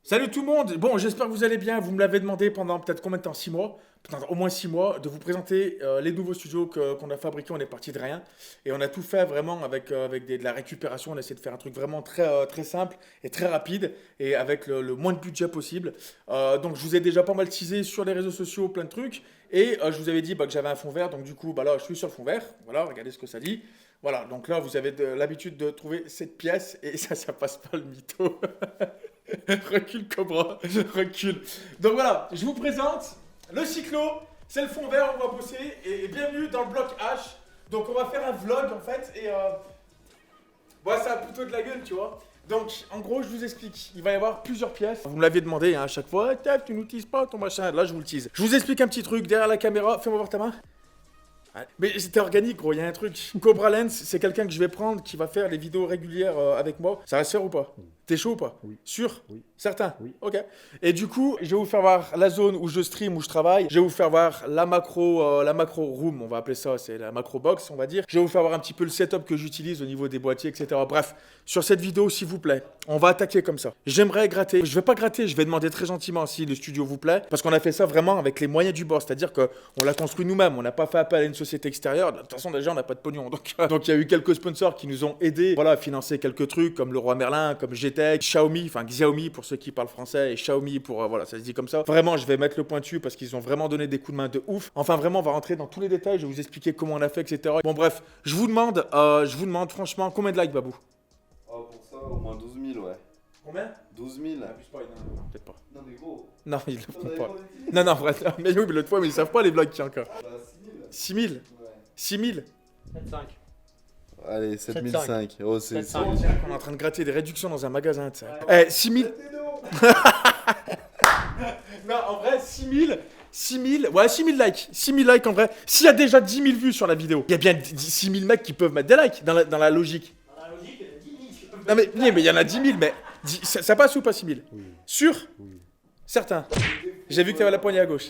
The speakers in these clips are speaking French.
Salut tout le monde. Bon, j'espère que vous allez bien. Vous me l'avez demandé pendant peut-être combien de temps? 6 mois? Peut-être au moins 6 mois, de vous présenter les nouveaux studios qu'on a fabriqués. On est parti de rien. Et on a tout fait vraiment avec de la récupération. On a essayé de faire un truc vraiment très simple et très rapide. Et avec le moins de budget possible. Donc je vous ai déjà pas mal teasé sur les réseaux sociaux, plein de trucs. Et je vous avais dit que j'avais un fond vert. Donc du coup, là, je suis sur le fond vert. Voilà, regardez ce que ça dit. Voilà, donc là, vous avez l'habitude de trouver cette pièce. Et ça passe pas le mytho. Recule Cobra, recule. Donc voilà, je vous présente le cyclo, c'est le fond vert, on va bosser et bienvenue dans le bloc H. Donc on va faire un vlog en fait et ça a plutôt de la gueule, tu vois. Donc en gros, je vous explique, il va y avoir plusieurs pièces. Vous me l'aviez demandé à chaque fois, tu n'utilises pas ton machin, là je vous le tease. Je vous explique un petit truc derrière la caméra, fais-moi voir ta main. Ouais. Mais c'était organique, gros, il y a un truc. Cobra Lens, c'est quelqu'un que je vais prendre qui va faire les vidéos régulières avec moi. Ça va se faire ou pas? T'es chaud ou pas? Oui. Sûr? Oui. Certain? Oui. Ok. Et du coup, je vais vous faire voir la zone où je stream, où je travaille. Je vais vous faire voir la macro room, on va appeler ça, c'est la macro box, on va dire. Je vais vous faire voir un petit peu le setup que j'utilise au niveau des boîtiers, etc. Bref, sur cette vidéo, s'il vous plaît, on va attaquer comme ça. J'aimerais gratter. Je vais pas gratter, je vais demander très gentiment si le studio vous plaît, parce qu'on a fait ça vraiment avec les moyens du bord, c'est-à-dire qu'on l'a construit nous-mêmes, on n'a pas fait appel à une société extérieure. De toute façon, déjà, on n'a pas de pognon. Donc, il y a eu quelques sponsors qui nous ont aidés, voilà, à financer quelques trucs, comme le Roi Merlin, comme GTEC, Xiaomi, enfin Xiaomi pour ceux qui parlent français, et Xiaomi pour, voilà, ça se dit comme ça. Vraiment, je vais mettre le point dessus parce qu'ils ont vraiment donné des coups de main de ouf. Enfin, vraiment, on va rentrer dans tous les détails, je vais vous expliquer comment on a fait, etc. Bon, bref, je vous demande franchement, combien de likes, Babou? Oh, pour ça, au moins 12 000, ouais. Combien? 12 000. Abuse pas, non, peut-être pas. Non, mais gros. Non, ils le T'en font avais pas. pas dit. Non, vrai. Mais oui, mais l'autre fois, mais ils savent pas les blagues qu'il y a encore. Bah, 6 6 000. 000? Ouais. 6 000? 7,5. Allez, 7 500. Oh, c'est 7,5. On dirait qu'on est en train de gratter des réductions dans un magasin, tu sais. 6 000? Non, en vrai, 6 000 likes. 6 000 likes en vrai. S'il y a déjà 10 000 vues sur la vidéo, il y a bien 6 000 mecs qui peuvent mettre des likes dans la logique. Dans la logique, il y a 10 000. Non, mais il y en a 10 000, mais ça passe ou pas 6 000? Oui. Sûr? Oui. Certain. J'ai vu que t'avais la poignée à gauche.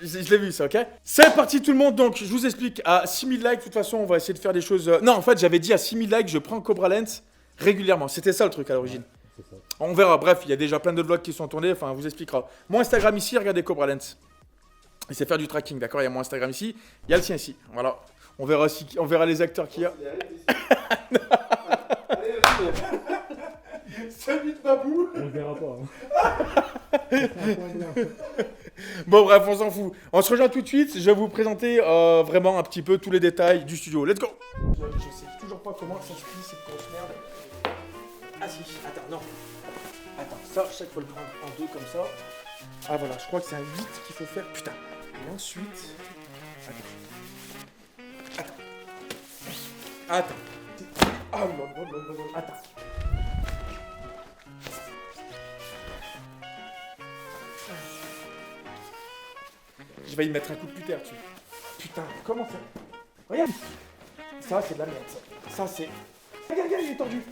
Je l'ai vu ça, ok? C'est parti tout le monde, donc je vous explique. À 6 000 likes, de toute façon, on va essayer de faire des choses... Non, en fait, j'avais dit à 6 000 likes, je prends Cobra Lens régulièrement. C'était ça le truc à l'origine. C'est ça. On verra, bref, il y a déjà plein de vlogs qui sont tournés, enfin, on vous expliquera. Mon Instagram ici, regardez Cobra Lens. Et c'est faire du tracking, d'accord? Il y a mon Instagram ici, il y a le sien ici. Voilà. On verra les acteurs qu'il y a. Allez, vas-y. Salut de Babou. On le verra pas. Bon, bref, on s'en fout. On se rejoint tout de suite. Je vais vous présenter vraiment un petit peu tous les détails du studio. Let's go. Je sais toujours pas comment ça se plie cette grosse merde. Ah si, attends, non. Attends, ça, je sais qu'il faut le prendre en deux comme ça. Ah voilà, je crois que c'est un 8 qu'il faut faire. Putain. Et ensuite... Attends. Ah non. Attends. Je vais y mettre un coup de putain dessus. Putain, comment ça? Regarde. Ça, c'est de la merde, ça. Ça, c'est... Regarde, il est tordu.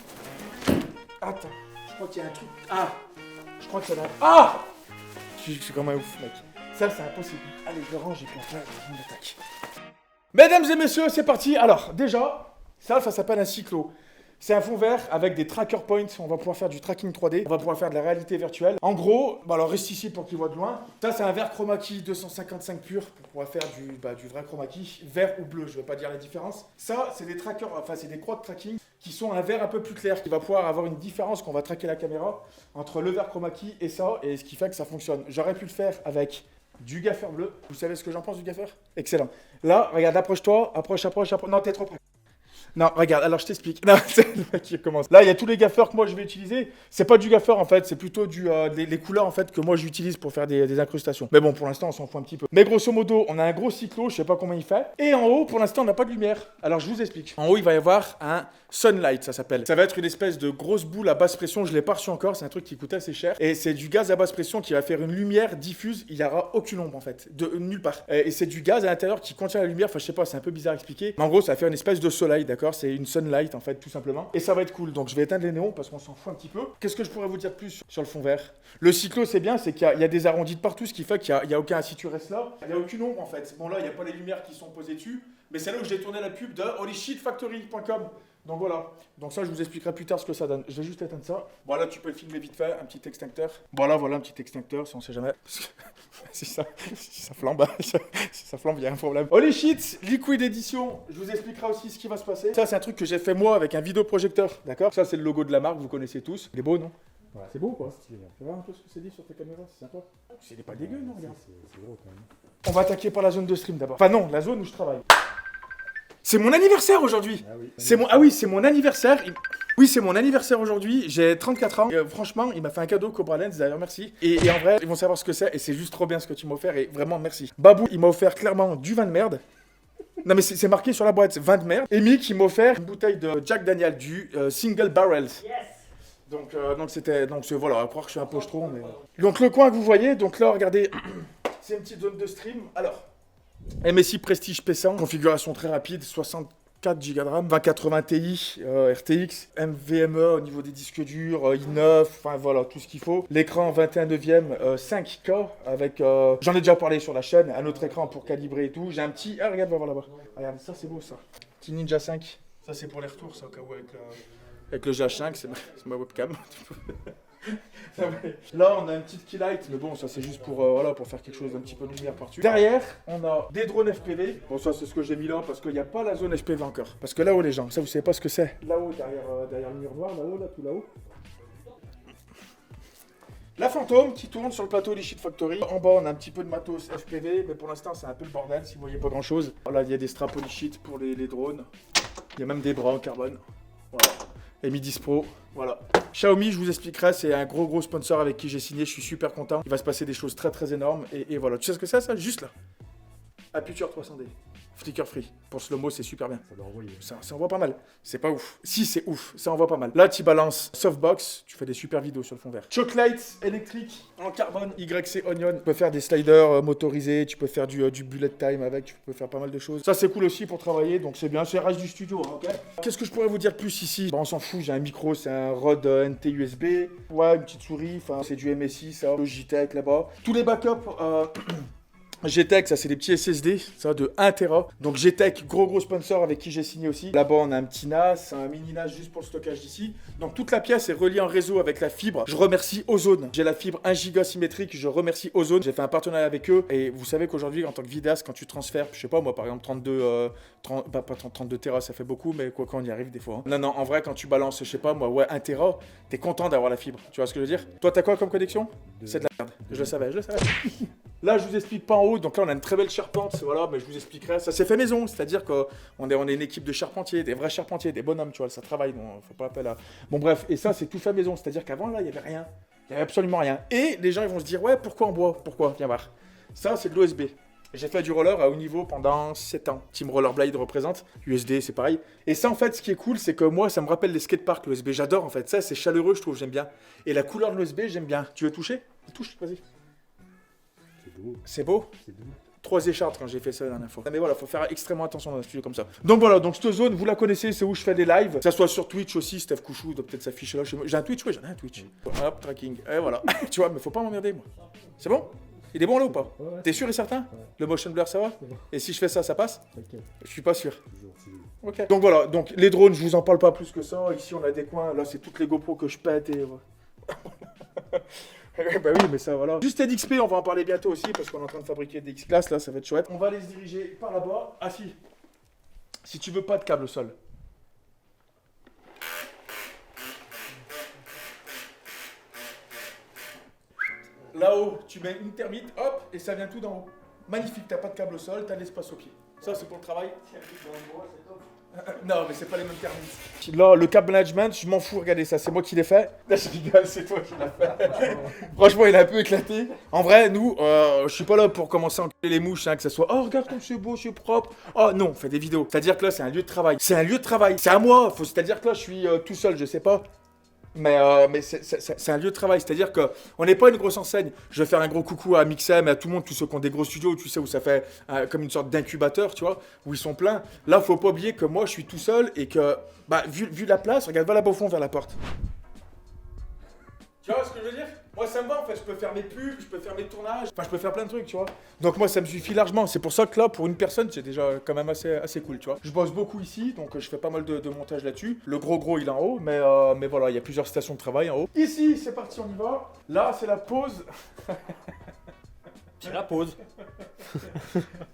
Attends, je crois qu'il y a un truc... Ah. Je crois qu'il y en a... Ah. Je suis comme un ouf, mec. Ça, c'est impossible. Allez, je le range et puis après, on attaque. Mesdames et messieurs, c'est parti. Alors, déjà, ça s'appelle un cyclo. C'est un fond vert avec des tracker points. On va pouvoir faire du tracking 3D. On va pouvoir faire de la réalité virtuelle. En gros, alors reste ici pour qu'il voit de loin. Ça, c'est un vert chroma key 255 pur pour pouvoir faire du vrai chroma key. Vert ou bleu, je ne vais pas dire la différence. Ça, c'est des trackers, enfin, c'est des croix de tracking qui sont un vert un peu plus clair, qui va pouvoir avoir une différence quand on va traquer la caméra entre le vert chroma key et ça, et ce qui fait que ça fonctionne. J'aurais pu le faire avec du gaffer bleu. Vous savez ce que j'en pense du gaffer? Excellent. Là, regarde, approche-toi. Approche. Non, t'es trop près. Non, regarde, alors je t'explique. Non, c'est le mec qui commence. Là, il y a tous les gaffeurs que moi je vais utiliser. C'est pas du gaffer en fait, c'est plutôt les couleurs en fait que moi j'utilise pour faire des incrustations. Mais bon, pour l'instant, on s'en fout un petit peu. Mais grosso modo, on a un gros cyclo, je sais pas combien il fait. Et en haut, pour l'instant, on n'a pas de lumière. Alors je vous explique. En haut, il va y avoir un sunlight, ça s'appelle. Ça va être une espèce de grosse boule à basse pression. Je l'ai pas reçu encore, c'est un truc qui coûte assez cher. Et c'est du gaz à basse pression qui va faire une lumière diffuse. Il n'y aura aucune ombre en fait, de nulle part. Et c'est du gaz à l'intérieur qui contient la lumière. Enfin, je sais pas, c'est un peu bizarre à expliquer. Mais en gros, ça va faire une espèce de soleil, d'accord? C'est une sunlight en fait, tout simplement. Et ça va être cool. Donc je vais éteindre les néons parce qu'on s'en fout un petit peu. Qu'est-ce que je pourrais vous dire de plus sur le fond vert? Le cyclo, c'est bien, c'est qu'il y a des arrondis de partout, ce qui fait qu'il n'y a aucun acid-reste là. Il n'y a aucune ombre en fait. Bon, là, il n'y a pas les lumières qui sont posées dessus. Mais c'est là où j'ai tourné la pub de holyshitfactory.com. Donc voilà. Donc ça, je vous expliquerai plus tard ce que ça donne. Je vais juste éteindre ça. Voilà, tu peux le filmer vite fait, un petit extincteur. Voilà, un petit extincteur, si on sait jamais. Parce que si ça flambe, si ça flambe, il y a un problème. Holy shit, Liquid Edition. Je vous expliquerai aussi ce qui va se passer. Ça, c'est un truc que j'ai fait moi avec un vidéoprojecteur, d'accord? Ça, c'est le logo de la marque, vous connaissez tous. Il est beau, non? Ouais. C'est beau, quoi. Stylé, hein. Tu vois un peu ce que c'est dit sur ta caméra, c'est sympa. C'est pas dégueu, non, regarde. C'est gros quand même. On va attaquer par la zone de stream d'abord. Enfin non, la zone où je travaille. C'est mon anniversaire aujourd'hui. Ah oui. C'est mon anniversaire. Oui, c'est mon anniversaire aujourd'hui. J'ai 34 ans. Et, franchement, il m'a fait un cadeau Cobra Lens, d'ailleurs, merci. Et en vrai, ils vont savoir ce que c'est. Et c'est juste trop bien ce que tu m'as offert. Et vraiment, merci. Babou, il m'a offert clairement du vin de merde. Non, mais c'est marqué sur la boîte, vin de merde. Et Mick, il m'a offert une bouteille de Jack Daniel, du Single Barrels. Yes. Donc voilà, à croire que je suis un pochetron. Mais... Donc le coin que vous voyez, donc là, regardez, c'est une petite zone de stream. Alors, MSI Prestige P100, configuration très rapide, 64 Go de RAM, 2080 Ti, RTX, NVMe au niveau des disques durs, i9, enfin voilà, tout ce qu'il faut. L'écran 21/9, 5K, avec, j'en ai déjà parlé sur la chaîne, un autre écran pour calibrer et tout. J'ai un petit, ah regarde, va voir là-bas. Regarde, ça c'est beau ça. Petit Ninja 5, ça c'est pour les retours, ça, au cas où avec le GH5, c'est ma webcam. Là, on a une petite keylight, mais bon, ça c'est juste pour, voilà, pour faire quelque chose d'un petit peu de lumière par-dessus. Derrière, on a des drones FPV. Bon, ça c'est ce que j'ai mis là parce qu'il n'y a pas la zone FPV encore. Parce que là-haut, les gens, ça vous savez pas ce que c'est. Là-haut, derrière le mur noir, là-haut, là, tout là-haut. La fantôme qui tourne sur le plateau Holy Shit Factory. En bas, on a un petit peu de matos FPV, mais pour l'instant, c'est un peu le bordel si vous voyez pas grand-chose. Là, il y a des straps Holy Shit pour les drones. Il y a même des bras en carbone. Voilà. Et Midis Pro, voilà. Xiaomi, je vous expliquerai, c'est un gros sponsor avec qui j'ai signé, je suis super content. Il va se passer des choses très énormes et voilà. Tu sais ce que c'est ça? Juste là. Aputure 300D. Flicker free. Pour slow-mo, c'est super bien. Ça doit envoyer. Ça envoie pas mal. C'est pas ouf. Si, c'est ouf. Ça envoie pas mal. Là, tu balances softbox. Tu fais des super vidéos sur le fond vert. Chocolate électrique en carbone. YC Onion. Tu peux faire des sliders motorisés. Tu peux faire du bullet time avec. Tu peux faire pas mal de choses. Ça, c'est cool aussi pour travailler. Donc, c'est bien. C'est reste du studio. Hein, ok. Qu'est-ce que je pourrais vous dire plus ici? Bon, on s'en fout. J'ai un micro. C'est un Rode NT USB. Ouais, une petite souris. Enfin, c'est du MSI, ça. Logitech là-bas. Tous les backups. GTEC, ça c'est des petits SSD, ça de 1 Tera. Donc GTEC, gros sponsor avec qui j'ai signé aussi. Là-bas on a un petit NAS, un mini NAS juste pour le stockage d'ici. Donc toute la pièce est reliée en réseau avec la fibre. Je remercie Ozone. J'ai la fibre 1 Go symétrique, je remercie Ozone. J'ai fait un partenariat avec eux. Et vous savez qu'aujourd'hui en tant que vidéaste, quand tu transfères, je sais pas moi par exemple 32 Tera ça fait beaucoup, mais quoi qu'on y arrive des fois. Hein. Non, en vrai quand tu balances, je sais pas moi, ouais 1 Tera, t'es content d'avoir la fibre. Tu vois ce que je veux dire? Toi t'as quoi comme connexion? C'est de la merde. Je le savais. Là, je vous explique pas en haut, donc là on a une très belle charpente, voilà, mais je vous expliquerai. Ça s'est fait maison, c'est-à-dire qu'on est une équipe de charpentiers, des vrais charpentiers, des bonhommes, tu vois, ça travaille, donc faut pas appel à... Bon bref, et ça c'est tout fait maison, c'est-à-dire qu'avant là, il y avait rien, il y avait absolument rien. Et les gens ils vont se dire, ouais, pourquoi en bois? Pourquoi? Viens voir. Ça c'est de l'OSB. J'ai fait du roller à haut niveau pendant 7 ans. Team Rollerblade représente, USD c'est pareil. Et ça en fait, ce qui est cool, c'est que moi, ça me rappelle les skateparks, l'OSB, j'adore en fait. Ça c'est chaleureux, je trouve, j'aime bien. Et la couleur de l'OSB, j'aime bien. Tu veux toucher? Touche, vas-y. C'est beau? C'est doux. 3 échardes quand j'ai fait ça la dernière fois. Mais voilà, faut faire extrêmement attention dans un studio comme ça. Donc voilà, donc cette zone, vous la connaissez, c'est où je fais des lives. Que ça soit sur Twitch aussi, Steph Couchou doit peut-être s'afficher là chez moi. J'ai un Twitch, ouais, j'en ai un Twitch. Hop, tracking. Et voilà. Tu vois, mais faut pas m'emmerder, moi. C'est bon? Il est bon là ou pas? Ouais. T'es sûr et certain? Ouais. Le motion blur, ça va? C'est bon. Et si je fais ça, ça passe? T'inquiète. Je suis pas sûr. Toujours, c'est doux. Ok. Donc voilà, donc les drones, je vous en parle pas plus que ça. Ici, on a des coins. Là, c'est toutes les GoPro que je pète et... Bah oui, mais ça, voilà. Juste DXP, on va en parler bientôt aussi, parce qu'on est en train de fabriquer des X-Class, là, ça va être chouette. On va aller se diriger par là-bas. Ah si tu veux pas de câble au sol. Là-haut, tu mets une thermite, hop, et ça vient tout d'en haut. Magnifique, t'as pas de câble au sol, t'as de l'espace au pied. Ça, c'est pour le travail. Non, mais c'est pas les mêmes thermites. Là, le câble management, je m'en fous, regardez ça, c'est moi qui l'ai fait. Là, je rigole, c'est toi qui l'as fait. Franchement, il est un peu éclaté. En vrai, nous, je suis pas là pour commencer à enculer les mouches, hein, que ça soit « Oh, regarde comme c'est beau, c'est propre !» Oh non, on fait des vidéos. C'est-à-dire que là, c'est un lieu de travail. C'est un lieu de travail. C'est à moi. C'est-à-dire que là, je suis tout seul, je sais pas. Mais c'est un lieu de travail, c'est-à-dire qu'on n'est pas une grosse enseigne. Je vais faire un gros coucou à Mixem et à tout le monde, tous ceux qui ont des gros studios, tu sais, où ça fait comme une sorte d'incubateur, tu vois, où ils sont pleins. Là, faut pas oublier que moi, je suis tout seul et que, vu la place, regarde, va là-bas au fond vers la porte. Tu vois ce que je veux dire? Moi ça me va en fait, je peux faire mes pubs, je peux faire mes tournages, enfin je peux faire plein de trucs, tu vois. Donc moi ça me suffit largement, c'est pour ça que là pour une personne c'est déjà quand même assez cool, tu vois. Je bosse beaucoup ici, donc je fais pas mal de montage là-dessus. Le gros il est en haut, mais voilà, il y a plusieurs stations de travail en haut. Ici c'est parti, on y va. Là c'est la pause. C'est la pause.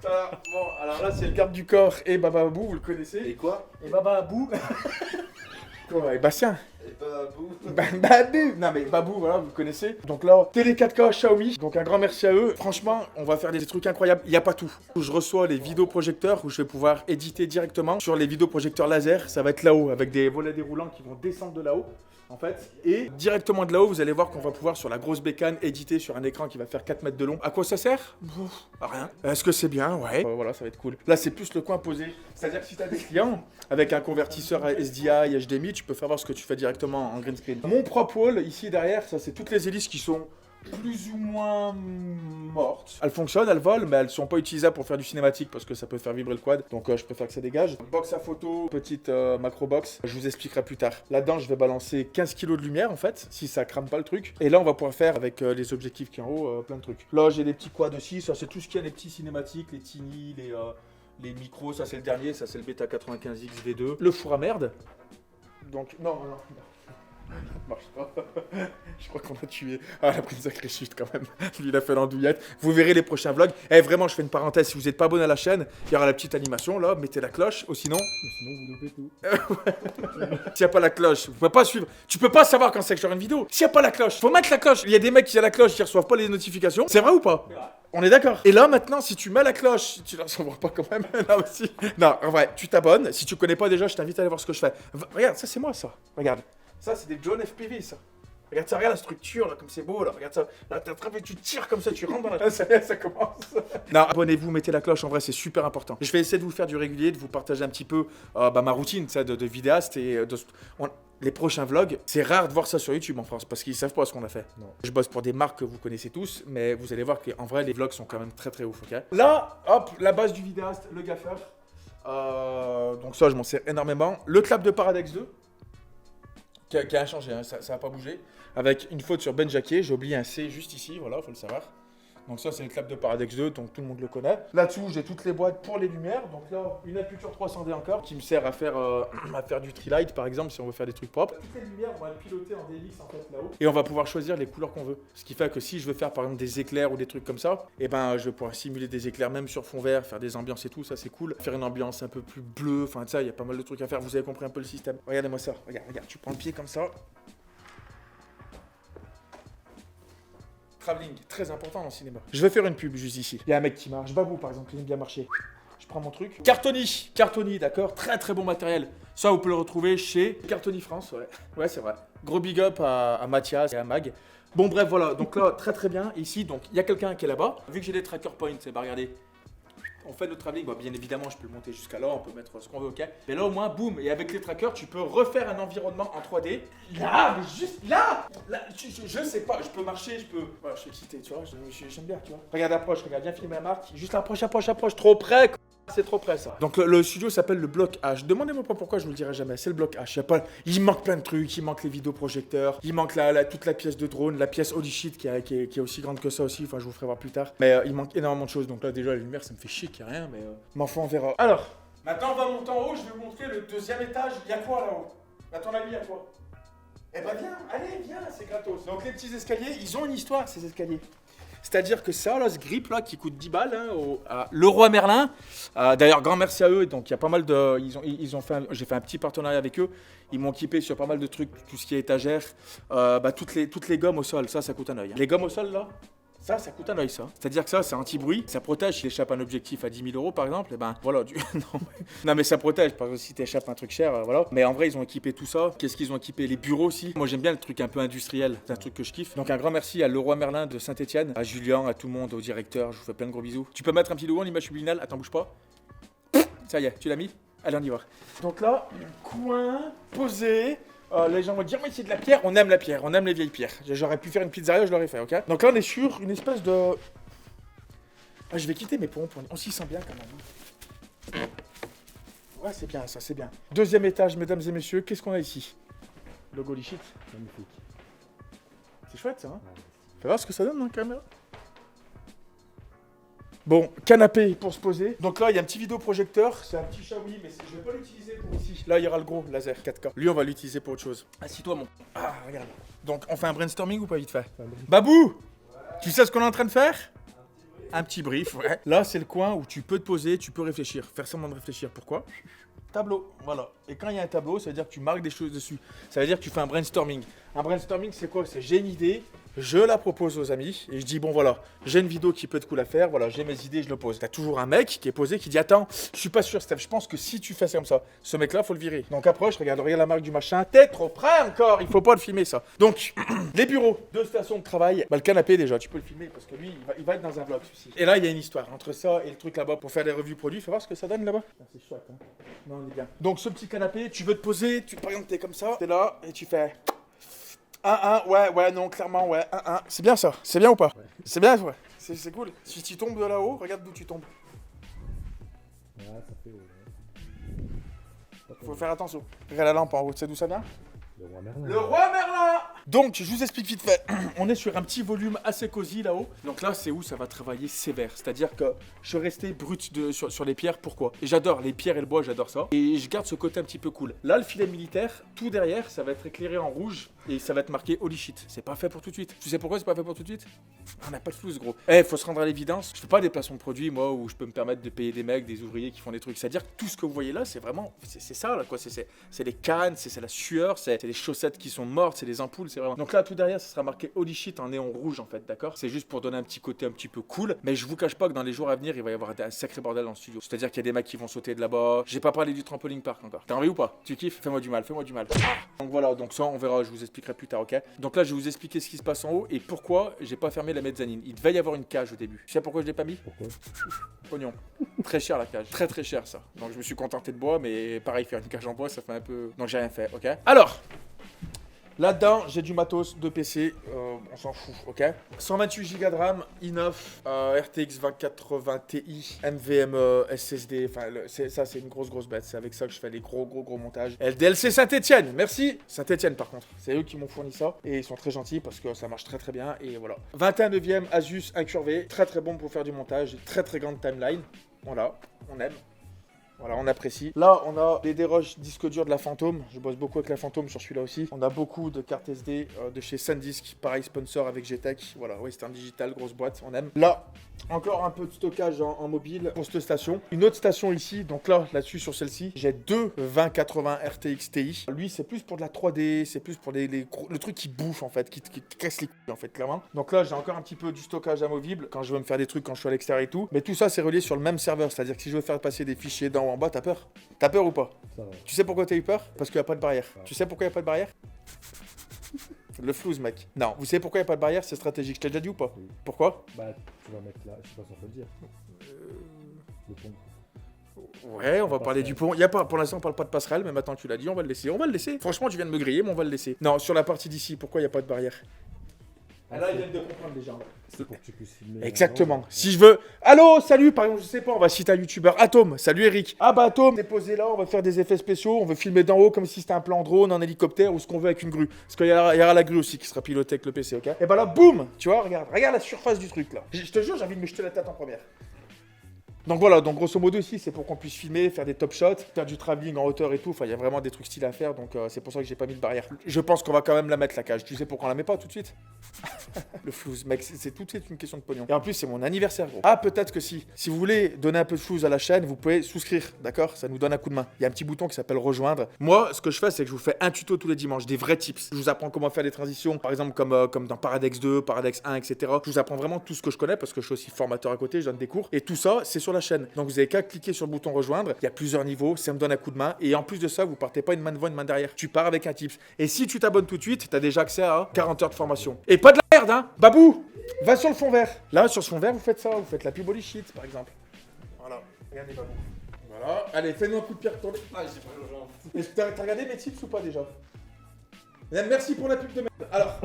Bon, alors là c'est le garde du corps et Baba Abou, vous le connaissez. Et quoi? Et Baba Abou. Quoi, et Bastien. Et Babou. Babou. Non mais Babou, voilà, vous le connaissez. Donc là, télé 4K Xiaomi. Donc un grand merci à eux. Franchement, on va faire des trucs incroyables. Il n'y a pas tout. Je reçois les vidéoprojecteurs où je vais pouvoir éditer directement sur les vidéoprojecteurs laser. Ça va être là-haut avec des volets déroulants qui vont descendre de là-haut. En fait, et directement de là-haut, vous allez voir qu'on va pouvoir sur la grosse bécane éditer sur un écran qui va faire 4 mètres de long. À quoi ça sert? À rien. Est-ce que c'est bien? Ouais. Voilà, ça va être cool. Là, c'est plus le coin posé. C'est-à-dire que si tu as des clients avec un convertisseur SDI, HDMI, tu peux faire voir ce que tu fais directement en green screen. Mon propre wall, ici derrière, ça c'est toutes les hélices qui sont plus ou moins mortes. Elles fonctionnent, elles volent, mais elles sont pas utilisables pour faire du cinématique parce que ça peut faire vibrer le quad. Donc je préfère que ça dégage. Box à photo, petite macro box. Je vous expliquerai plus tard. Là-dedans, je vais balancer 15 kg de lumière en fait, si ça crame pas le truc. Et là, on va pouvoir faire avec les objectifs qui sont en haut, plein de trucs. Là, j'ai des petits quads aussi. Ça, c'est tout ce qu'il y a, les petits cinématiques, les tiny, les micros. Ça, c'est le dernier. Ça, c'est le Beta 95X V2. Le four à merde. Donc, non. Marche pas. Je crois qu'on a tué. Ah, il a pris une sacrée chute quand même. Lui, il a fait l'andouillette. Vous verrez les prochains vlogs. Eh, vraiment, je fais une parenthèse. Si vous n'êtes pas abonné à la chaîne, il y aura la petite animation là. Mettez la cloche. Ou sinon. Sinon, vous loupez tout. S'il n'y a pas la cloche, vous pouvez pas suivre. Tu peux pas savoir quand c'est que j'aurai une vidéo. S'il n'y a pas la cloche, faut mettre la cloche. Il y a des mecs qui ont la cloche qui reçoivent pas les notifications. C'est vrai ou pas? On est d'accord. Et là maintenant, si tu mets la cloche, tu la recevras pas quand même. Non, mais si. Non, en vrai, tu t'abonnes. Si tu connais pas déjà, je t'invite à aller voir ce que je fais. Regarde, ça c'est moi ça. Regarde. Ça c'est des John FPV ça. Regarde ça, regarde la structure là, comme c'est beau là. Regarde ça. Là, t'as attrapé, tu tires comme ça, tu rentres dans la. Ça commence. Non, abonnez-vous, mettez la cloche. En vrai, c'est super important. Je vais essayer de vous faire du régulier, de vous partager un petit peu ma routine, ça, de vidéaste et les prochains vlogs. C'est rare de voir ça sur YouTube en France parce qu'ils savent pas ce qu'on a fait. Non. Je bosse pour des marques que vous connaissez tous, mais vous allez voir qu'en vrai, les vlogs sont quand même très très ouf. Ok. Là, hop, la base du vidéaste, le gaffeur. Donc ça, je m'en sers énormément. Le clap de Paradex 2. Qui a changé, hein, ça n'a pas bougé. Avec une faute sur Ben Jacquier, j'ai oublié un C juste ici, voilà, faut le savoir. Donc ça, c'est le clap de Paradex 2, donc tout le monde le connaît. Là-dessous, j'ai toutes les boîtes pour les lumières. Donc là, une Aputure 300D encore, qui me sert à faire du tree light, par exemple, si on veut faire des trucs propres. Toutes les lumières, on va le piloter en DX en fait là-haut. Et on va pouvoir choisir les couleurs qu'on veut. Ce qui fait que si je veux faire par exemple des éclairs ou des trucs comme ça, et ben je vais pouvoir simuler des éclairs même sur fond vert, faire des ambiances et tout, ça c'est cool. Faire une ambiance un peu plus bleue, enfin ça, il y a pas mal de trucs à faire. Vous avez compris un peu le système. Regardez-moi ça, regarde, tu prends le pied comme ça. Travelling, très important dans le cinéma. Je vais faire une pub juste ici. Il y a un mec qui marche, Babou par exemple, il aime bien marcher. Je prends mon truc. Cartoni, d'accord, très très bon matériel. Ça, vous pouvez le retrouver chez Cartoni France, ouais. Ouais, c'est vrai. Gros big up à Mathias et à Mag. Bon, bref, voilà. Donc là, très très bien. Ici, donc, il y a quelqu'un qui est là-bas. Vu que j'ai des tracker points, bah regardez. On fait notre travelling, bien évidemment je peux le monter jusqu'à là, on peut mettre ce qu'on veut, ok. Mais là au moins, boum, et avec les trackers, tu peux refaire un environnement en 3D. Là, mais juste là, je sais pas, je peux marcher, je peux... Voilà, je suis excité, tu vois, j'aime bien, tu vois. Regarde, approche, regarde, viens filmer la marque. Juste approche, trop près, c'est trop près ça. Donc le studio s'appelle le Bloc H. Demandez-moi pas pourquoi, je vous le dirai jamais. C'est le Bloc H. Il manque plein de trucs. Il manque les vidéoprojecteurs. Il manque toute la pièce de drone, la pièce holy shit qui est aussi grande que ça aussi. Enfin, je vous ferai voir plus tard. Mais il manque énormément de choses. Donc là, déjà, la lumière, ça me fait chier qu'il n'y a rien. Mais enfin, on verra. Alors, maintenant, on va monter en haut. Je vais vous montrer le deuxième étage. Il y a quoi là-haut? À ton avis, il y a quoi? Eh ben, viens, allez, viens, c'est gratos. Donc, les petits escaliers, ils ont une histoire, ces escaliers. C'est-à-dire que ça, là, ce grip là, qui coûte 10 balles, hein, à Leroy Merlin. D'ailleurs, grand merci à eux. Donc, il y a pas mal de. J'ai fait un petit partenariat avec eux. Ils m'ont équipé sur pas mal de trucs, tout ce qui est étagère. Toutes les gommes au sol, ça coûte un œil. Hein. Les gommes au sol, là, ça coûte un œil, ça. C'est-à-dire que ça, c'est anti-bruit. Ça protège s'il échappe un objectif à 10 000 euros, par exemple. Et ben, voilà. Non, mais ça protège. Parce que si t'échappes un truc cher, voilà. Mais en vrai, ils ont équipé tout ça. Qu'est-ce qu'ils ont équipé? Les bureaux aussi. Moi, j'aime bien le truc un peu industriel. C'est un truc que je kiffe. Donc, un grand merci à Leroy Merlin de Saint-Etienne, à Julien, à tout le monde, au directeur. Je vous fais plein de gros bisous. Tu peux mettre un petit logo en image subliminale. Attends, bouge pas. Ça y est, tu l'as mis? Allez, on y va. Donc là, coin, posé. Les gens vont dire, mais c'est de la pierre. On aime la pierre, on aime les vieilles pierres. J'aurais pu faire une pizzeria, je l'aurais fait, ok? Donc là, on est sur une espèce de. Ah, je vais quitter mes pompes, on s'y sent bien quand même. Ouais, c'est bien ça, c'est bien. Deuxième étage, mesdames et messieurs, qu'est-ce qu'on a ici? Logo Lichit. Magnifique. C'est chouette ça, hein? Ouais. Fais voir ce que ça donne dans la caméra. Bon, canapé pour se poser. Donc là, il y a un petit vidéoprojecteur. C'est un petit Xiaomi, mais je vais pas l'utiliser pour ici. Là, il y aura le gros laser 4K. Lui, on va l'utiliser pour autre chose. Assis-toi, mon. Ah, regarde. Donc, on fait un brainstorming ou pas vite fait? Babou, tu sais ce qu'on est en train de faire? Un petit brief, ouais. Là, c'est le coin où tu peux te poser, tu peux réfléchir. Faire semblant de réfléchir. Pourquoi? Tableau, voilà. Et quand il y a un tableau, ça veut dire que tu marques des choses dessus. Ça veut dire que tu fais un brainstorming. Un brainstorming, c'est quoi? C'est j'ai une idée, je la propose aux amis et je dis bon voilà, j'ai une vidéo qui peut être cool à faire, voilà, j'ai mes idées, je le pose. T'as toujours un mec qui est posé qui dit attends, je suis pas sûr Steph, je pense que si tu fais ça comme ça, ce mec-là, faut le virer. Donc approche, regarde la marque du machin, t'es trop près encore, il faut pas le filmer ça. Donc les bureaux, 2 stations de travail, bah le canapé déjà, tu peux le filmer parce que lui, il va être dans un vlog celui-ci. Et là, il y a une histoire entre ça et le truc là-bas pour faire des revues produits. Fais voir ce que ça donne là-bas. Ah, c'est chouette, hein. Non, on est bien. Donc ce petit canapé, tu veux te poser, par exemple, t'es comme ça, t'es là et tu fais 1-1, ouais, non, clairement, ouais, 1-1. C'est bien ça, c'est bien ou pas? Ouais. C'est bien, ouais. C'est cool. Si tu tombes de là-haut, regarde d'où tu tombes. Ouais, ça fait. Faut faire attention. Regarde la lampe en haut, tu sais d'où ça vient? Le roi Merlin. Le roi Merlin! Donc, je vous explique vite fait. On est sur un petit volume assez cosy là-haut. Donc là, c'est où ça va travailler sévère. C'est-à-dire que je suis resté brut sur les pierres. Pourquoi? Et j'adore les pierres et le bois, j'adore ça. Et je garde ce côté un petit peu cool. Là, le filet militaire, tout derrière, ça va être éclairé en rouge. Et ça va être marqué holy shit. C'est pas fait pour tout de suite. Tu sais pourquoi c'est pas fait pour tout de suite? On n'a pas de flouze, gros. Faut se rendre à l'évidence. Je fais pas des placements de produits, moi, où je peux me permettre de payer des mecs, des ouvriers qui font des trucs. C'est-à-dire que tout ce que vous voyez là, c'est vraiment. C'est ça, là, quoi. C'est les cannes, c'est la sueur, c'est les chaussettes qui sont mortes, c'est les ampoules, c'est vraiment. Donc là, tout derrière, ça sera marqué holy shit en néon rouge, en fait, d'accord? C'est juste pour donner un petit côté un petit peu cool. Mais je vous cache pas que dans les jours à venir, il va y avoir un sacré bordel dans le studio. C'est-à-dire qu'il y a des mecs qui vont sauter de là-bas. J'ai pas parlé du trampoline park encore. T'as envie ou pas? Tu kiffes? Fais-moi du mal, fais-moi du mal. Donc voilà, donc ça, on verra, je vous expliquerai plus tard, ok? Donc là, je vais vous expliquer ce qui se passe en haut et pourquoi j'ai pas fermé la mezzanine. Il devait y avoir une cage au début. Tu sais pourquoi je l'ai pas mis? Pourquoi? Pognon. Très cher la cage. Très cher ça. Donc je me suis contenté de bois, mais pareil, faire une cage en bois, ça fait un peu. Donc j'ai rien fait, ok? Alors, là-dedans, j'ai du matos, 2 PC, on s'en fout, ok? 128 Go de RAM, i9, RTX 2080 Ti, NVMe, SSD, enfin, ça c'est une grosse bête, c'est avec ça que je fais les gros montages. LDLC Saint-Etienne, merci! Saint-Etienne par contre, c'est eux qui m'ont fourni ça, et ils sont très gentils parce que ça marche très bien, et voilà. 21/9 Asus incurvé, très bon pour faire du montage, très grande timeline, voilà, on aime. Voilà, on apprécie. Là, on a des déroches disques durs de la Phantom. Je bosse beaucoup avec la Phantom sur celui-là aussi. On a beaucoup de cartes SD de chez SanDisk. Pareil, sponsor avec GTech. Voilà, Western Digital, grosse boîte, on aime. Là, encore un peu de stockage en mobile pour cette station. Une autre station ici. Donc là-dessus, sur celle-ci, j'ai 2 2080 RTX Ti. Lui, c'est plus pour de la 3D. C'est plus pour le truc qui bouffe, en fait, qui casse les couilles, en fait, clairement. Donc là, j'ai encore un petit peu du stockage amovible quand je veux me faire des trucs quand je suis à l'extérieur et tout. Mais tout ça, c'est relié sur le même serveur. C'est-à-dire que si je veux faire passer des fichiers d'en haut en bas, t'as peur? T'as peur ou pas? Ça va. Tu sais pourquoi t'as eu peur? Parce qu'il n'y a pas de barrière. Ouais. Tu sais pourquoi il n'y a pas de barrière? Le flouze, mec. Non, vous savez pourquoi il n'y a pas de barrière? C'est stratégique. Je t'ai déjà dit ou pas? Oui. Pourquoi? Bah, tu vas mettre là, je sais pas si on peut le dire. Le pont. Ouais, on va parler du pont. Il y a pas, pour l'instant, on parle pas de passerelle, mais maintenant que tu l'as dit, on va le laisser. On va le laisser. Franchement, tu viens de me griller, mais on va le laisser. Non, sur la partie d'ici, pourquoi il n'y a pas de barrière? Ah, là, ils viennent de comprendre déjà. C'est pour que tu puisses filmer. Exactement. Si je veux. Allô, salut, par exemple, je sais pas, on va citer un youtubeur. Atome, salut Eric. Ah bah Atome, t'es posé là, on va faire des effets spéciaux, on veut filmer d'en haut comme si c'était un plan drone, en hélicoptère ou ce qu'on veut avec une grue. Parce qu'il y aura la grue aussi qui sera pilotée avec le PC, ok? Et bah là, boum, tu vois, regarde la surface du truc là. Je te jure, j'ai envie de me jeter la tête en première. Donc voilà, donc grosso modo ici, c'est pour qu'on puisse filmer, faire des top shots, faire du travelling en hauteur et tout. Enfin, il y a vraiment des trucs stylés à faire, donc c'est pour ça que j'ai pas mis de barrière. Je pense qu'on va quand même la mettre la cage. Tu sais pourquoi on la met pas tout de suite? Le flouze, mec, c'est tout de suite une question de pognon. Et en plus, c'est mon anniversaire, gros. Ah, peut-être que si vous voulez donner un peu de flouze à la chaîne, vous pouvez souscrire, d'accord? Ça nous donne un coup de main. Il y a un petit bouton qui s'appelle rejoindre. Moi, ce que je fais, c'est que je vous fais un tuto tous les dimanches, des vrais tips. Je vous apprends comment faire des transitions, par exemple comme dans Paradex 2, Paradex 1, etc. Je vous apprends vraiment tout ce que je connais parce que je suis aussi formateur à côté, je donne des cours. Et tout ça, c'est sur la chaîne. Donc vous avez qu'à cliquer sur le bouton rejoindre. Il y a plusieurs niveaux, ça me donne un coup de main. Et en plus de ça, vous partez pas une main devant, une main derrière. Tu pars avec un tips. Et si tu t'abonnes tout de suite, t'as déjà accès à 40 heures de formation. Et pas de la merde, hein? Babou, va sur le fond vert. Là, sur ce fond vert, vous faites ça. Vous faites la pub holy shit, par exemple. Voilà. Regardez, Babou. Voilà. Allez, fais-nous un coup de pierre tourné. Ah, j'ai pas le genre. T'as regardé mes tips ou pas déjà? Merci pour la pub de merde. Alors,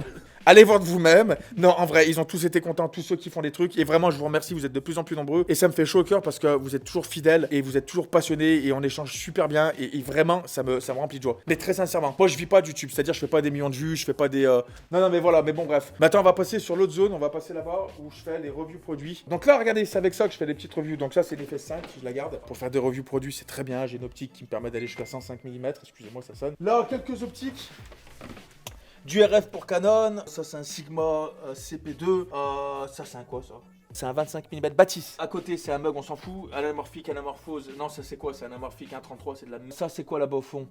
Allez voir de vous-même. Non, en vrai, ils ont tous été contents, tous ceux qui font des trucs. Et vraiment, je vous remercie, vous êtes de plus en plus nombreux. Et ça me fait chaud au cœur parce que vous êtes toujours fidèles et vous êtes toujours passionnés et on échange super bien. Et vraiment, ça me remplit de joie. Mais très sincèrement, moi, je vis pas de YouTube. C'est-à-dire, je fais pas des millions de vues, je fais pas des... Non, mais voilà, mais bon, bref. Maintenant, on va passer sur l'autre zone. On va passer là-bas où je fais les reviews produits. Donc là, regardez, c'est avec ça que je fais des petites reviews. Donc ça, c'est l'effet 5, je la garde. Pour faire des reviews produits, c'est très bien. J'ai une optique qui me permet d'aller jusqu'à 105 mm. Excusez-moi, ça sonne. Là, quelques optiques. Du RF pour Canon, ça c'est un Sigma CP2, ça c'est un quoi ça? C'est un 25 mm bâtisse. À côté c'est un mug, on s'en fout, anamorphique, anamorphose, non ça c'est quoi? C'est un anamorphique 1.33, c'est de la... Ça c'est quoi là-bas au fond?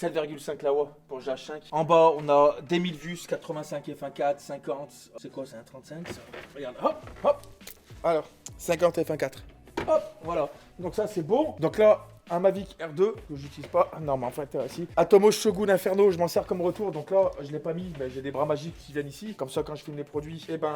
7,5 lawa pour GH5. En bas on a des 1000 vues, 85 f1.4, 50, c'est quoi? C'est un 35 ça? Regarde, hop, hop. Alors, 50 f1.4. Hop, voilà. Donc ça c'est bon. Donc là... Un Mavic R2 que j'utilise pas. Non, mais en fait, si. Atomos Shogun Inferno, je m'en sers comme retour. Donc là, je l'ai pas mis, mais j'ai des bras magiques qui viennent ici. Comme ça, quand je filme les produits, eh ben,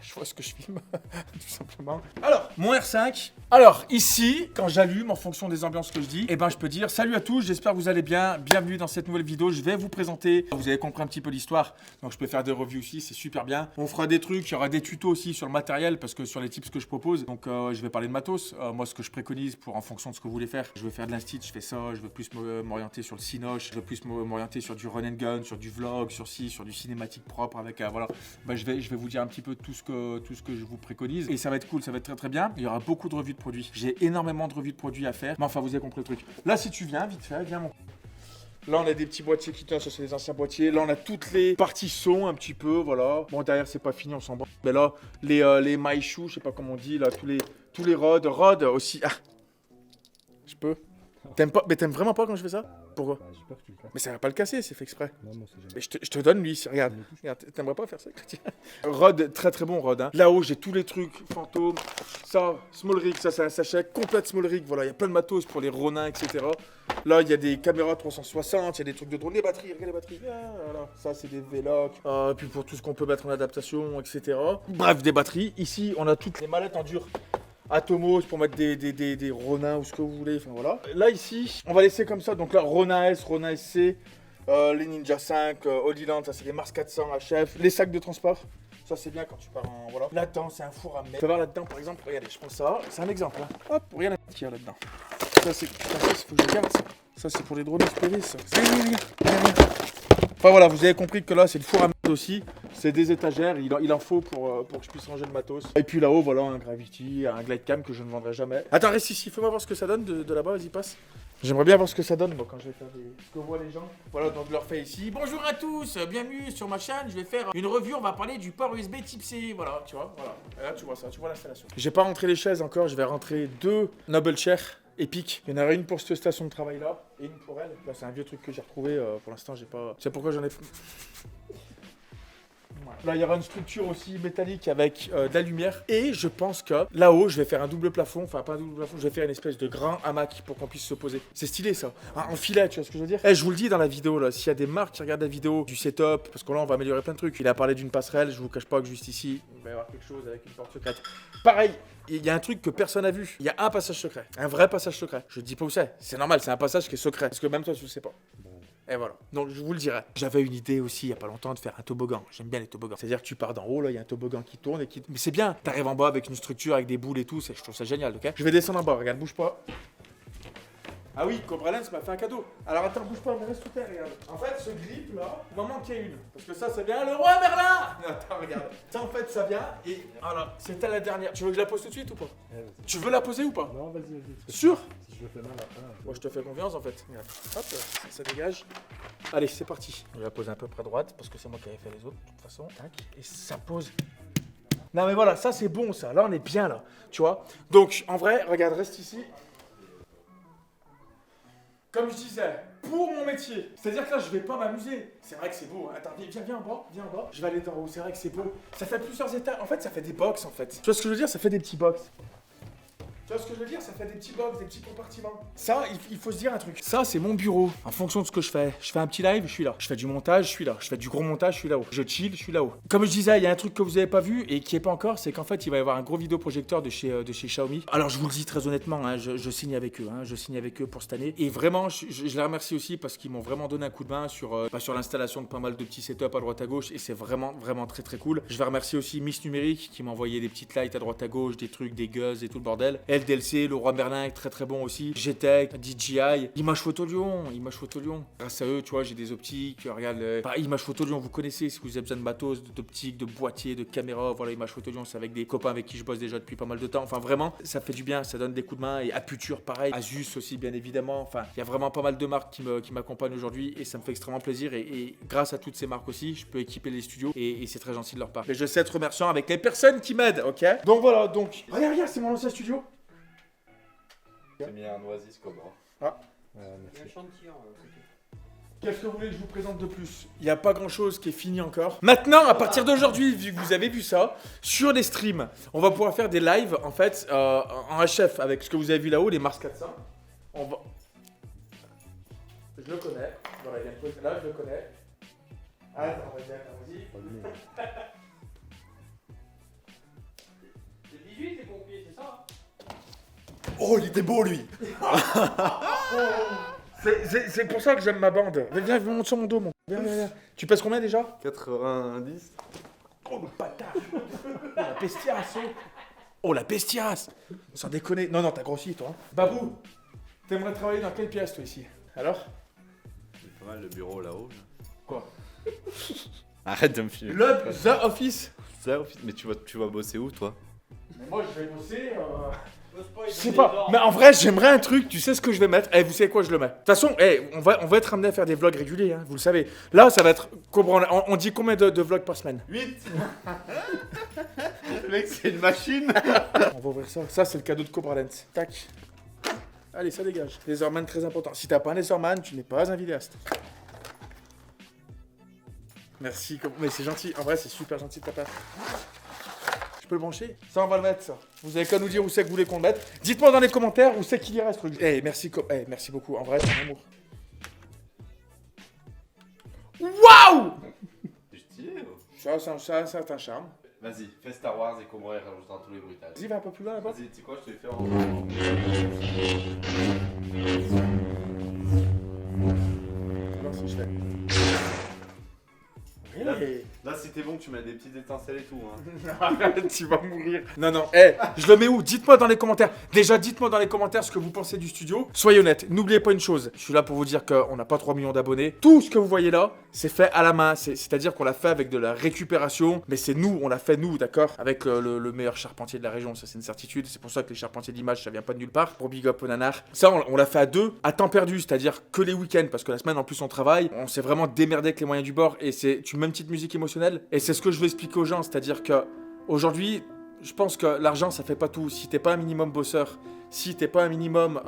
je vois ce que je filme, tout simplement. Alors, mon R5. Alors, ici, quand j'allume en fonction des ambiances que je dis, eh ben, je peux dire salut à tous, j'espère que vous allez bien. Bienvenue dans cette nouvelle vidéo. Je vais vous présenter. Vous avez compris un petit peu l'histoire. Donc, je peux faire des reviews aussi, c'est super bien. On fera des trucs, il y aura des tutos aussi sur le matériel parce que sur les tips que je propose. Donc, je vais parler de matos. Moi, ce que je préconise pour en fonction de ce que vous voulez faire. Je veux faire de l'instit, je fais ça, je veux plus m'orienter sur le cinoche, je veux plus m'orienter sur du run and gun, sur du vlog, sur du cinématique propre avec voilà. Bah, je vais vous dire un petit peu tout ce que je vous préconise et ça va être cool, ça va être très très bien. Il y aura beaucoup de revues de produits. J'ai énormément de revues de produits à faire. Mais enfin, vous avez compris le truc. Là, si tu viens, vite fait, viens mon. Là, on a des petits boîtiers qui tournent, ça c'est les anciens boîtiers. Là, on a toutes les parties son un petit peu, voilà. Bon, derrière, c'est pas fini, on s'en bat. Mais là, les maïchou, je sais pas comment on dit, là, tous les rods aussi. Ah, je peux. T'aimes pas, mais t'aimes vraiment pas quand je fais ça? Pourquoi? Bah, j'ai peur que tu le fasses. Mais ça va pas le casser, c'est fait exprès. Non, moi, c'est jamais. Mais je te donne lui, regarde. Regarde, t'aimerais pas faire ça? Rod, très très bon Rod. Hein. Là-haut, j'ai tous les trucs, fantômes. Ça, small rig, ça c'est un sachet complète small rig. Voilà, il y a plein de matos pour les Ronin, etc. Là, il y a des caméras 360, il y a des trucs de drone. Les batteries, regarde les batteries. Ah, voilà. Ça, c'est des Veloc. Puis pour tout ce qu'on peut mettre en adaptation, etc. Bref, des batteries. Ici, on a toutes les mallettes en dur. Atomos pour mettre des Ronin ou ce que vous voulez, enfin voilà. Là ici, on va laisser comme ça, donc là Ronin S, Ronin SC, les Ninja 5, Holyland, ça c'est les Mars 400 HF, les sacs de transport, ça c'est bien quand tu pars en voilà. Là-dedans c'est un four à mettre. Tu peux voir là-dedans par exemple, regardez, je prends ça, c'est un exemple, hein. Hop, regarde ce qu'il y a là-dedans. Ça c'est, faut que je garde ça. Ça c'est pour les drones SPV ça. Regarde. Enfin voilà, vous avez compris que là c'est le four à mettre aussi. C'est des étagères, il en faut pour que je puisse ranger le matos. Et puis là-haut, voilà, un Gravity, un Glidecam que je ne vendrai jamais. Attends, reste ici, fais-moi voir ce que ça donne de là-bas, vas-y, passe. J'aimerais bien voir ce que ça donne, moi, quand je vais faire ce que voient les gens. Voilà, donc je leur fais ici. Bonjour à tous, bienvenue sur ma chaîne. Je vais faire une review, on va parler du port USB Type C. Voilà, tu vois, voilà. Et là, tu vois ça, tu vois l'installation. J'ai pas rentré les chaises encore, je vais rentrer 2 Noble Chair épiques. Il y en aura une pour cette station de travail là, et une pour elle. Là, c'est un vieux truc que j'ai retrouvé, pour l'instant, j'ai pas... C'est pourquoi j'en ai... Là, il y aura une structure aussi métallique avec de la lumière. Et je pense que là-haut, je vais faire un double plafond. Enfin, pas un double plafond, je vais faire une espèce de grand hamac pour qu'on puisse se poser. C'est stylé, ça. En filet, tu vois ce que je veux dire? Je vous le dis dans la vidéo, là. S'il y a des marques qui regardent la vidéo du setup, parce que là, on va améliorer plein de trucs. Il a parlé d'une passerelle. Je vous cache pas que juste ici, il va y avoir quelque chose avec une porte secrète. Pareil, il y a un truc que personne n'a vu. Il y a un passage secret. Un vrai passage secret. Je dis pas où c'est. C'est normal, c'est un passage qui est secret. Parce que même toi, tu le sais pas. Et voilà, donc je vous le dirai. J'avais une idée aussi il y a pas longtemps de faire un toboggan. J'aime bien les toboggans. C'est-à-dire que tu pars d'en haut, là il y a un toboggan qui tourne et qui... Mais c'est bien, t'arrives en bas avec une structure, avec des boules et tout, je trouve ça génial, ok? Je vais descendre en bas, regarde, bouge pas. Ah oui, Cobra Lens m'a fait un cadeau. Alors attends, bouge pas, mais reste tout terre, regarde. En fait, ce grip là, il m'en manquait une. Parce que ça, c'est bien le roi Merlin. Attends, regarde. Ça, en fait, ça vient et voilà, c'était la dernière. Tu veux que je la pose tout de suite ou pas? Tu veux la poser ou pas? Non, vas-y. Sûr? Si je le fais mal après. Moi, je te fais confiance en fait. Regarde. Hop, ça dégage. Allez, c'est parti. Je vais la poser à peu près droite parce que c'est moi qui avais fait les autres de toute façon. Tac. Et ça pose. Non, mais voilà, ça c'est bon ça. Là, on est bien là. Tu vois? Donc, en vrai, regarde, reste ici. Comme je disais, pour mon métier, c'est-à-dire que là je vais pas m'amuser. C'est vrai que c'est beau. Attends, viens en bas, Je vais aller d'en haut, c'est vrai que c'est beau. Ça fait plusieurs étages. En fait, ça fait des box en fait. Tu vois ce que je veux dire? Ça fait des petits box. Tu vois ce que je veux dire? Ça fait des petits box, des petits compartiments. Ça, il faut se dire un truc. Ça, c'est mon bureau. En fonction de ce que je fais un petit live, je suis là. Je fais du montage, je suis là. Je fais du gros montage, je suis là-haut. Je chill, je suis là-haut. Comme je disais, il y a un truc que vous avez pas vu et qui est pas encore, c'est qu'en fait, il va y avoir un gros vidéoprojecteur de chez Xiaomi. Alors, je vous le dis très honnêtement, hein, je signe avec eux. Je signe avec eux pour cette année. Et vraiment, je les remercie aussi parce qu'ils m'ont vraiment donné un coup de main sur l'installation de pas mal de petits setups à droite à gauche. Et c'est vraiment très très cool. Je vais remercier aussi Miss Numérique qui m'a envoyé des petites lights à droite à gauche, des trucs, des guzz et tout le bordel. LDLC, le Roi Merlin, très très bon aussi. GTEC, DJI, Image Photo Lyon. Grâce à eux, tu vois, j'ai des optiques. Regarde, Image Photo Lyon, vous connaissez si vous avez besoin de matos, d'optiques, de boîtiers, de caméras. Voilà, Image Photo Lyon, c'est avec des copains avec qui je bosse déjà depuis pas mal de temps. Enfin, vraiment, ça fait du bien, ça donne des coups de main. Et Aputure, pareil. Asus aussi, bien évidemment. Enfin, il y a vraiment pas mal de marques qui m'accompagnent aujourd'hui et ça me fait extrêmement plaisir. Et grâce à toutes ces marques aussi, je peux équiper les studios et c'est très gentil de leur part. Mais je sais être remerciant avec les personnes qui m'aident, ok? Donc voilà, donc. Regarde, c'est mon ancien studio. J'ai mis un Oasis Cobra. Ah. Il y a un chantillon. Qu'est-ce que vous voulez que je vous présente de plus? Il n'y a pas grand chose qui est fini encore. Maintenant, à partir d'aujourd'hui, vu que vous avez vu ça, sur les streams, on va pouvoir faire des lives en fait en HF avec ce que vous avez vu là-haut, les Mars 400. On va. Je le connais. Voilà, il y a un truc là, je le connais. Attends, vas-y. C'est 18 les pompiers, c'est ça? Oh, il était beau lui. C'est pour ça que j'aime ma bande. Viens, monte sur mon dos, mon. Viens. Tu pèses combien déjà? 90. Oh le bâtard. Oh la bestiace. Oh la bestiace. Sans déconner. Non, t'as grossi toi. Babou, t'aimerais travailler dans quelle pièce toi ici? Alors? C'est pas mal le bureau là-haut. Là. Quoi? Arrête de me filmer. The Office. Ça, mais tu vas bosser où toi? Mais moi je vais bosser. Je sais pas, mais en vrai, j'aimerais un truc, tu sais ce que je vais mettre? Vous savez quoi, je le mets. De toute façon, on va être amené à faire des vlogs réguliers, hein, vous le savez. Là, ça va être. On dit combien de vlogs par semaine? 8. Le mec, c'est une machine. On va ouvrir ça. Ça, c'est le cadeau de Cobra Lens. Tac. Allez, ça dégage. Laserman, très important. Si t'as pas un Laserman, tu n'es pas un vidéaste. Merci, mais c'est gentil. En vrai, c'est super gentil de ta part. Je peux le brancher? Ça, on va le mettre, ça. Vous avez qu'à nous dire où c'est que vous voulez qu'on le mette. Dites-moi dans les commentaires où c'est qu'il y reste. Merci beaucoup. En vrai, c'est un amour. Waouh! C'est stylé. Ça a un certain charme. Vas-y, fais Star Wars et Cobra et rajoutera tous les bruitages. Vas-y, va un peu plus loin là-bas. Vas-y, tu sais quoi, je te le fais en. Alors, si je fais. Là, si t'es bon, tu mets des petites étincelles et tout. Hein. Arrête, tu vas mourir. Non. Je le mets où? Dites-moi dans les commentaires. Déjà, dites-moi dans les commentaires ce que vous pensez du studio. Soyez honnêtes. N'oubliez pas une chose. Je suis là pour vous dire qu'on n'a pas 3 millions d'abonnés. Tout ce que vous voyez là, c'est fait à la main. C'est-à-dire qu'on l'a fait avec de la récupération. Mais c'est nous, on l'a fait nous, d'accord? Avec le meilleur charpentier de la région. Ça, c'est une certitude. C'est pour ça que les charpentiers d'image, ça vient pas de nulle part. Pour Big Up au Nanar. Ça, on l'a fait à deux, à temps perdu. C'est-à-dire que les week-ends. Parce que la semaine, en plus, on travaille. On s'est vraiment démerdé avec les moyens du bord. Et tu mets une petite musique émotionnelle. Et c'est ce que je veux expliquer aux gens, c'est-à-dire que aujourd'hui, je pense que l'argent ça fait pas tout. Si t'es pas un minimum bosseur, si t'es pas un minimum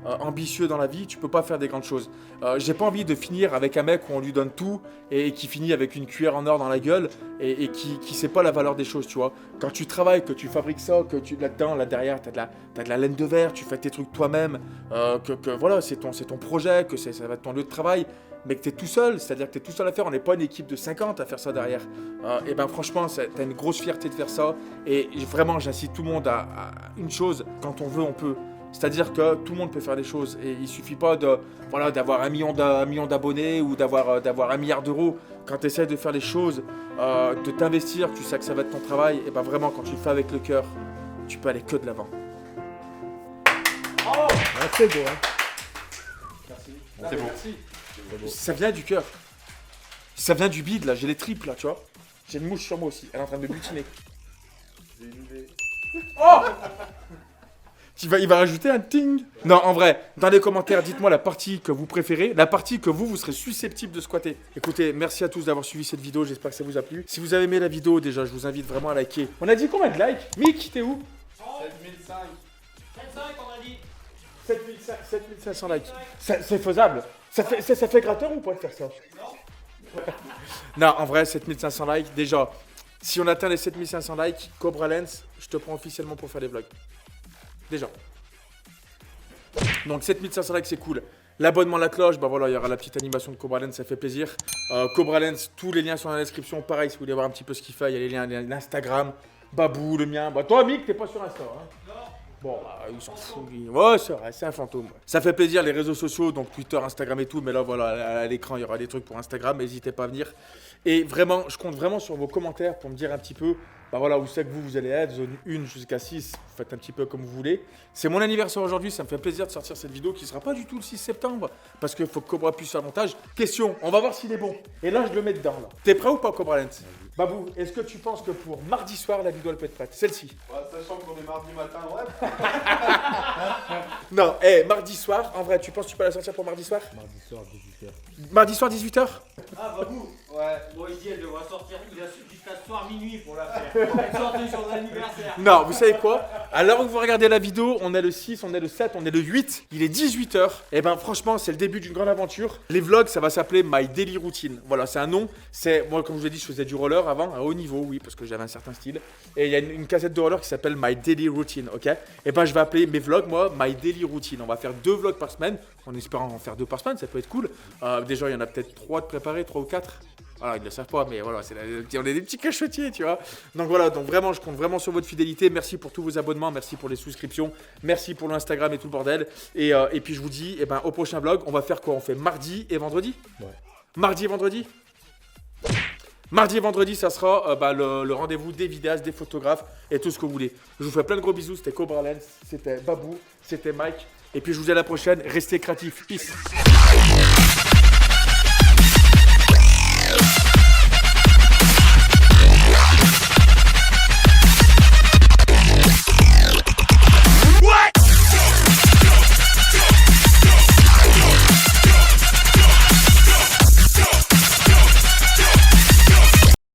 ambitieux dans la vie, tu peux pas faire des grandes choses. J'ai pas envie de finir avec un mec où on lui donne tout et qui finit avec une cuillère en or dans la gueule et qui sait pas la valeur des choses, tu vois. Quand tu travailles, que tu fabriques ça, que tu là-dedans, là derrière, t'as de la laine de verre, tu fais tes trucs toi-même, que voilà, c'est ton projet, que ça va être ton lieu de travail. Mais que tu es tout seul, c'est-à-dire que tu es tout seul à faire, on n'est pas une équipe de 50 à faire ça derrière. Et ben franchement, tu as une grosse fierté de faire ça. Et vraiment, j'incite tout le monde à une chose, quand on veut, on peut. C'est-à-dire que tout le monde peut faire des choses. Et il suffit pas d'avoir un million d'abonnés ou d'avoir 1 milliard d'euros. Quand tu essaies de faire les choses, de t'investir, tu sais que ça va être ton travail. Et ben vraiment, quand tu le fais avec le cœur, tu peux aller que de l'avant. Ah, c'est beau, hein. Merci. C'est bon. Merci. Ça vient du cœur. Ça vient du bide là, j'ai les tripes là, tu vois. J'ai une mouche sur moi aussi, elle est en train de me butiner. J'ai une idée. Oh! Il va rajouter un ting. Non, en vrai, dans les commentaires, dites-moi la partie que vous préférez, la partie que vous serez susceptible de squatter. Écoutez, merci à tous d'avoir suivi cette vidéo, j'espère que ça vous a plu. Si vous avez aimé la vidéo, déjà, je vous invite vraiment à liker. On a dit combien de likes? Mick, t'es où? 7005. 25 on a dit. 7500 likes. C'est faisable. Ça fait gratteur ou pas de faire ça? Non, en vrai, 7500 likes. Déjà, si on atteint les 7500 likes, Cobra Lens, je te prends officiellement pour faire des vlogs. déjà. Donc 7500 likes, c'est cool. L'abonnement à la cloche, bah voilà, il y aura la petite animation de Cobra Lens, ça fait plaisir. Cobra Lens, tous les liens sont dans la description. Pareil, si vous voulez voir un petit peu ce qu'il fait, il y a les liens l'Instagram, Babou, le mien. Bah toi, Mick, t'es pas sur Insta, hein? Non. Bon, bah, il s'en fout. Lui. Ouais, c'est vrai, c'est un fantôme. Ça fait plaisir, les réseaux sociaux, donc Twitter, Instagram et tout. Mais là, voilà, à l'écran, il y aura des trucs pour Instagram. N'hésitez pas à venir. Et vraiment, je compte vraiment sur vos commentaires pour me dire un petit peu, bah voilà, où c'est que vous allez être, zone 1 jusqu'à 6. Vous faites un petit peu comme vous voulez. C'est mon anniversaire aujourd'hui, ça me fait plaisir de sortir cette vidéo qui sera pas du tout le 6 septembre. Parce qu'il faut que Cobra puisse faire le montage. Question, on va voir s'il est bon. Et là, je le mets dedans, là. T'es prêt ou pas, Cobra Lens? Babou, est-ce que tu penses que pour mardi soir, la vidéo elle peut être prête? Celle-ci. Ouais, sachant qu'on est mardi matin, ouais. Non, mardi soir, en vrai, tu penses que tu peux la sortir pour mardi soir? Mardi soir, 18h. Mardi soir, 18h? Ah, Babou. Ouais. Bon, il dit, elle devra sortir. Il a jusqu'à ce soir minuit pour la faire. Elle sortait sur l'anniversaire. Non, vous savez quoi? À l'heure où vous regardez la vidéo, on est le 6, on est le 7, on est le 8, il est 18h. Et ben franchement, c'est le début d'une grande aventure. Les vlogs, ça va s'appeler My Daily Routine. Voilà, c'est un nom. C'est moi, comme je vous l'ai dit, je faisais du roller avant, à haut niveau, oui, parce que j'avais un certain style. Et il y a une cassette de roller qui s'appelle My Daily Routine, ok? Et ben je vais appeler mes vlogs, moi, My Daily Routine. On va faire 2 vlogs par semaine, en espérant en faire 2 par semaine, ça peut être cool. Déjà, il y en a peut-être 3 de préparés, 3 ou 4. Voilà, ils ne le savent pas, mais voilà, on est des petits cachotiers, tu vois. Donc voilà, donc vraiment, je compte vraiment sur votre fidélité. Merci pour tous vos abonnements, merci pour les souscriptions, merci pour l'Instagram et tout le bordel. Et puis je vous dis, au prochain vlog, on va faire quoi? On fait mardi et vendredi? Ouais. Mardi et vendredi? Mardi et vendredi, ça sera le rendez-vous des vidéastes, des photographes et tout ce que vous voulez. Je vous fais plein de gros bisous. C'était Cobra Lens, c'était Babou, c'était Mike. Et puis je vous dis à la prochaine. Restez créatifs. Peace.